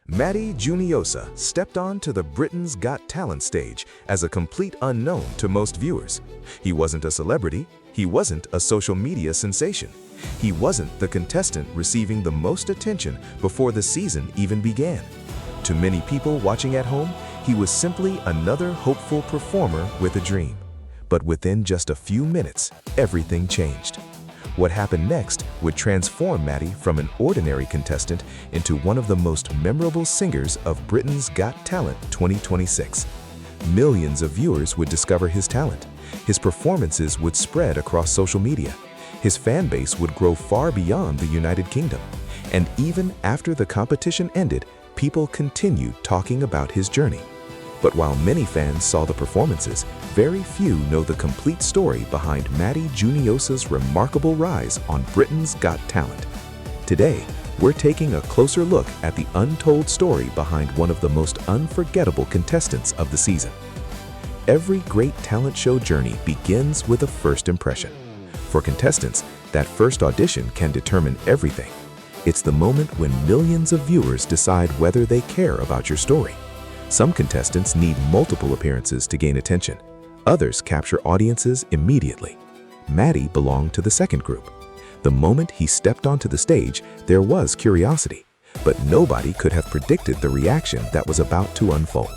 Matty Juniosa stepped onto the Britain's Got Talent stage as a complete unknown to most viewers. He wasn't a celebrity, he wasn't a social media sensation. He wasn't the contestant receiving the most attention before the season even began. To many people watching at home, he was simply another hopeful performer with a dream. But within just a few minutes, everything changed. What happened next would transform Matty from an ordinary contestant into one of the most memorable singers of Britain's Got Talent 2026. Millions of viewers would discover his talent. His performances would spread across social media. His fan base would grow far beyond the United Kingdom. And even after the competition ended, people continued talking about his journey. But while many fans saw the performances, very few know the complete story behind Matty Juniosa's remarkable rise on Britain's Got Talent. Today, we're taking a closer look at the untold story behind one of the most unforgettable contestants of the season. Every great talent show journey begins with a first impression. For contestants, that first audition can determine everything. It's the moment when millions of viewers decide whether they care about your story. Some contestants need multiple appearances to gain attention. Others capture audiences immediately. Matty belonged to the second group. The moment he stepped onto the stage, there was curiosity, but nobody could have predicted the reaction that was about to unfold.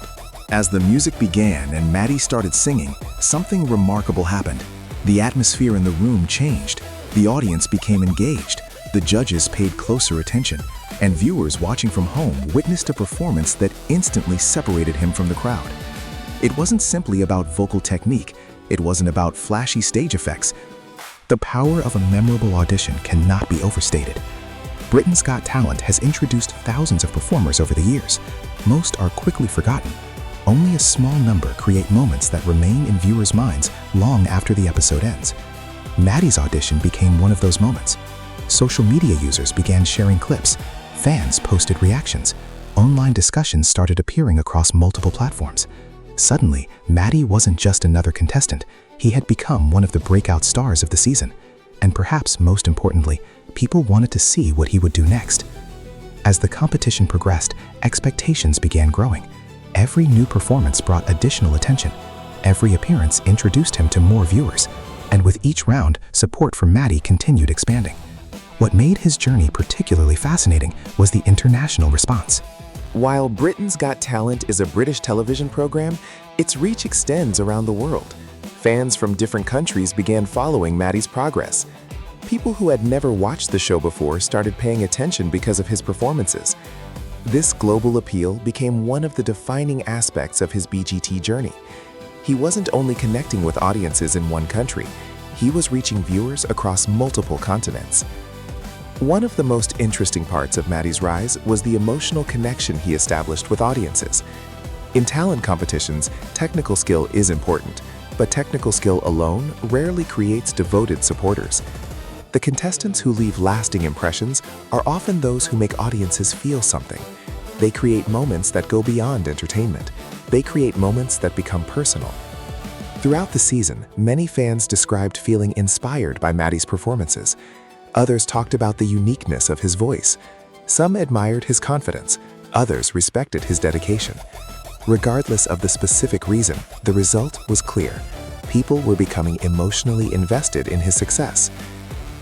As the music began and Matty started singing, something remarkable happened. The atmosphere in the room changed. The audience became engaged. The judges paid closer attention, and viewers watching from home witnessed a performance that instantly separated him from the crowd. It wasn't simply about vocal technique. It wasn't about flashy stage effects. The power of a memorable audition cannot be overstated. Britain's Got Talent has introduced thousands of performers over the years. Most are quickly forgotten. Only a small number create moments that remain in viewers' minds long after the episode ends. Matty's audition became one of those moments. Social media users began sharing clips. Fans posted reactions. Online discussions started appearing across multiple platforms. Suddenly, Matty wasn't just another contestant. He had become one of the breakout stars of the season. And perhaps most importantly, people wanted to see what he would do next. As the competition progressed, expectations began growing. Every new performance brought additional attention. Every appearance introduced him to more viewers. And with each round, support for Matty continued expanding. What made his journey particularly fascinating was the international response. While Britain's Got Talent is a British television program, its reach extends around the world. Fans from different countries began following Matty's progress. People who had never watched the show before started paying attention because of his performances. This global appeal became one of the defining aspects of his BGT journey. He wasn't only connecting with audiences in one country, he was reaching viewers across multiple continents. One of the most interesting parts of Matty's rise was the emotional connection he established with audiences. In talent competitions, technical skill is important, but technical skill alone rarely creates devoted supporters. The contestants who leave lasting impressions are often those who make audiences feel something. They create moments that go beyond entertainment. They create moments that become personal. Throughout the season, many fans described feeling inspired by Matty's performances. Others talked about the uniqueness of his voice. Some admired his confidence. Others respected his dedication. Regardless of the specific reason, the result was clear. People were becoming emotionally invested in his success.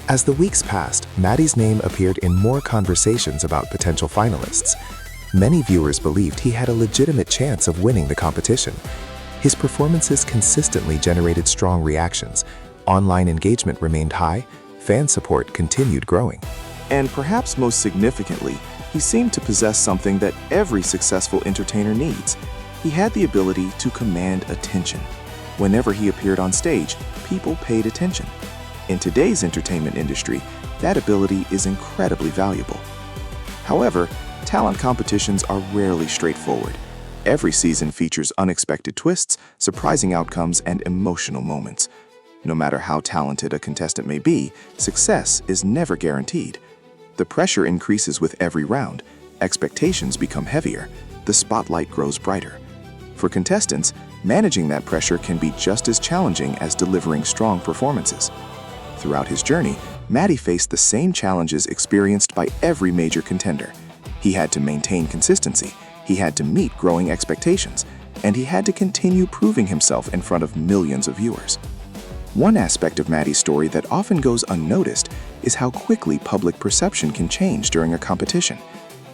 As the weeks passed, Matty's name appeared in more conversations about potential finalists. Many viewers believed he had a legitimate chance of winning the competition. His performances consistently generated strong reactions. Online engagement remained high. Fan support continued growing. And perhaps most significantly, he seemed to possess something that every successful entertainer needs. He had the ability to command attention. Whenever he appeared on stage, people paid attention. In today's entertainment industry, that ability is incredibly valuable. However, talent competitions are rarely straightforward. Every season features unexpected twists, surprising outcomes, and emotional moments. No matter how talented a contestant may be, success is never guaranteed. The pressure increases with every round. Expectations become heavier. The spotlight grows brighter. For contestants, managing that pressure can be just as challenging as delivering strong performances. Throughout his journey, Matty faced the same challenges experienced by every major contender. He had to maintain consistency, he had to meet growing expectations, and he had to continue proving himself in front of millions of viewers. One aspect of Matty's story that often goes unnoticed is how quickly public perception can change during a competition.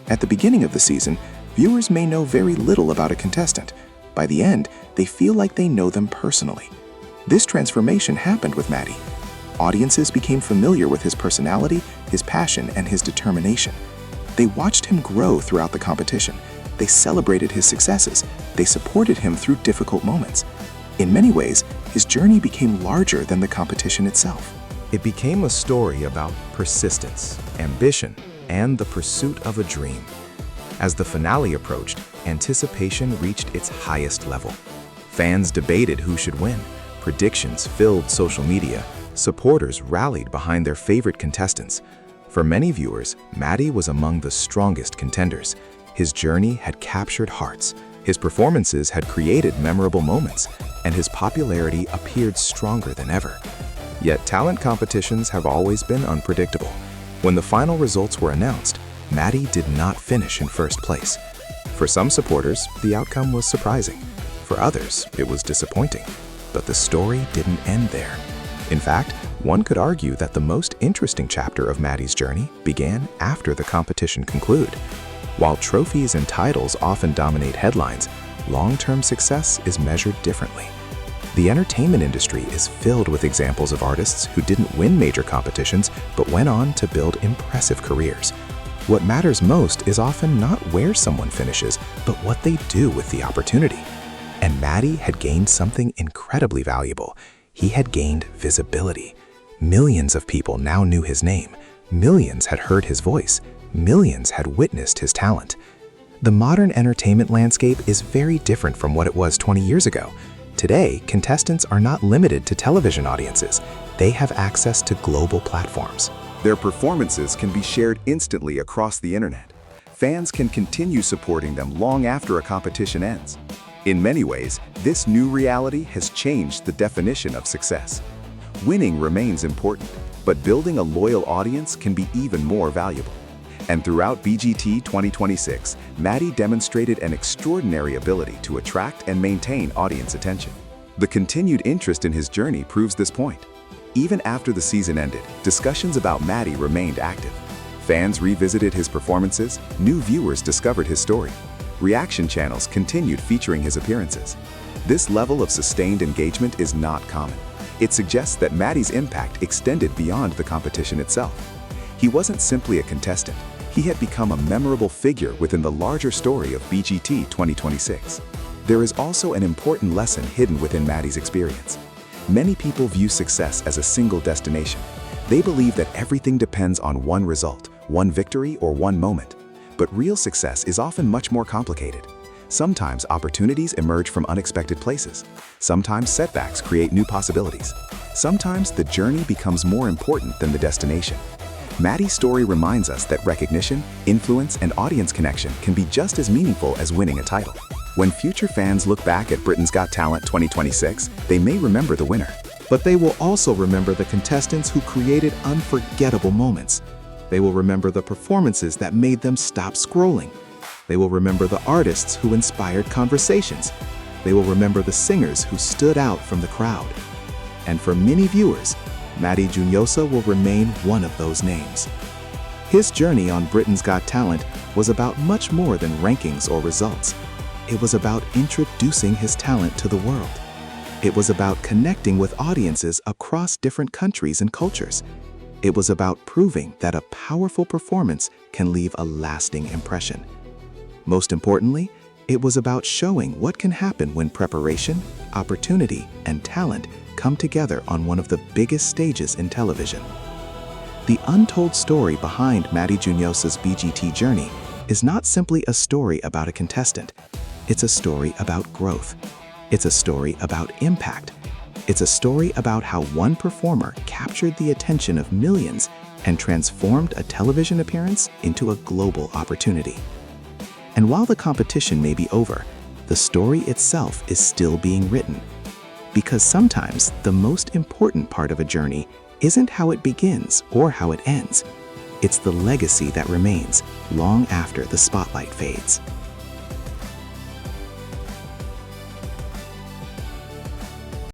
At the beginning of the season, viewers may know very little about a contestant. By the end, they feel like they know them personally. This transformation happened with Matty. Audiences became familiar with his personality, his passion, and his determination. They watched him grow throughout the competition. They celebrated his successes. They supported him through difficult moments. In many ways, his journey became larger than the competition itself. It became a story about persistence, ambition, and the pursuit of a dream. As the finale approached, anticipation reached its highest level. Fans debated who should win. Predictions filled social media. Supporters rallied behind their favorite contestants. For many viewers, Matty was among the strongest contenders. His journey had captured hearts. His performances had created memorable moments, and his popularity appeared stronger than ever. Yet talent competitions have always been unpredictable. When the final results were announced, Matty did not finish in first place. For some supporters, the outcome was surprising. For others, it was disappointing. But the story didn't end there. In fact, one could argue that the most interesting chapter of Matty's journey began after the competition concluded. While trophies and titles often dominate headlines, long-term success is measured differently. The entertainment industry is filled with examples of artists who didn't win major competitions but went on to build impressive careers. What matters most is often not where someone finishes, but what they do with the opportunity. And Matty had gained something incredibly valuable. He had gained visibility. Millions of people now knew his name. Millions had heard his voice. Millions had witnessed his talent. The modern entertainment landscape is very different from what it was 20 years ago. Today, contestants are not limited to television audiences. They have access to global platforms. Their performances can be shared instantly across the internet. Fans can continue supporting them long after a competition ends. In many ways, this new reality has changed the definition of success. Winning remains important, but building a loyal audience can be even more valuable. And throughout BGT 2026, Matty demonstrated an extraordinary ability to attract and maintain audience attention. The continued interest in his journey proves this point. Even after the season ended, discussions about Matty remained active. Fans revisited his performances, new viewers discovered his story. Reaction channels continued featuring his appearances. This level of sustained engagement is not common. It suggests that Matty's impact extended beyond the competition itself. He wasn't simply a contestant. He had become a memorable figure within the larger story of BGT 2026. There is also an important lesson hidden within Matty's experience. Many people view success as a single destination. They believe that everything depends on one result, one victory, or one moment. But real success is often much more complicated. Sometimes opportunities emerge from unexpected places. Sometimes setbacks create new possibilities. Sometimes the journey becomes more important than the destination. Matty's story reminds us that recognition, influence, and audience connection can be just as meaningful as winning a title. When future fans look back at Britain's Got Talent 2026, they may remember the winner. But they will also remember the contestants who created unforgettable moments. They will remember the performances that made them stop scrolling. They will remember the artists who inspired conversations. They will remember the singers who stood out from the crowd. And for many viewers, Matty Juniosa will remain one of those names. His journey on Britain's Got Talent was about much more than rankings or results. It was about introducing his talent to the world. It was about connecting with audiences across different countries and cultures. It was about proving that a powerful performance can leave a lasting impression. Most importantly, it was about showing what can happen when preparation, opportunity, and talent come together on one of the biggest stages in television. The untold story behind Matty Juniosa's BGT journey is not simply a story about a contestant. It's a story about growth. It's a story about impact. It's a story about how one performer captured the attention of millions and transformed a television appearance into a global opportunity. And while the competition may be over, the story itself is still being written. Because sometimes the most important part of a journey isn't how it begins or how it ends. It's the legacy that remains long after the spotlight fades.